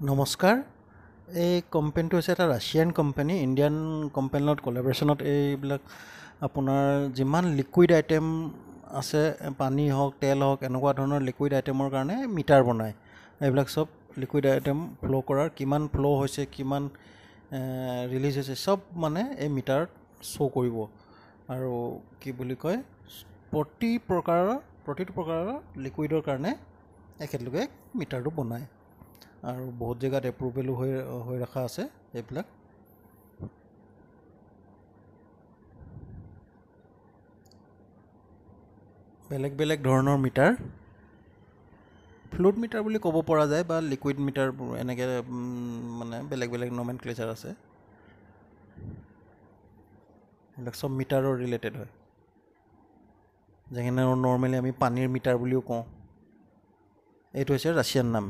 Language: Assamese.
নমস্কাৰ। এই কোম্পানীটো হৈছে এটা ৰাছিয়ান কোম্পানী, ইণ্ডিয়ান কোম্পানীৰ লগত কোলাবৰেশ্যনত এইবিলাক আপোনাৰ যিমান লিকুইড আইটেম আছে, পানী হওক তেল হওক এনেকুৱা ধৰণৰ লিকুইড আইটেমৰ কাৰণে মিটাৰ বনায়। এইবিলাক চব লিকুইড আইটেম ফ্ল' কৰাৰ কিমান ফ্ল' হৈছে, কিমান ৰিলিজ হৈছে, চব মানে এই মিটাৰত শ্ব' কৰিব। আৰু কি বুলি কয়, প্ৰতিটো প্ৰকাৰৰ লিকুইডৰ কাৰণে এখেতলোকে মিটাৰটো বনায় আৰু বহুত জেগাত এপ্ৰুভেলো হৈ ৰখা আছে। এইবিলাক বেলেগ বেলেগ ধৰণৰ মিটাৰ, ফ্লুইড মিটাৰ বুলি ক'ব পৰা যায় বা লিকুইড মিটাৰ, এনেকৈ মানে বেলেগ বেলেগ নমেনক্লেচাৰ আছে। এইবিলাক চব মিটাৰৰ ৰিলেটেড হয়। যেনে নৰ্মেলি আমি পানীৰ মিটাৰ বুলিও কওঁ। এইটো হৈছে ৰাছিয়ান নাম।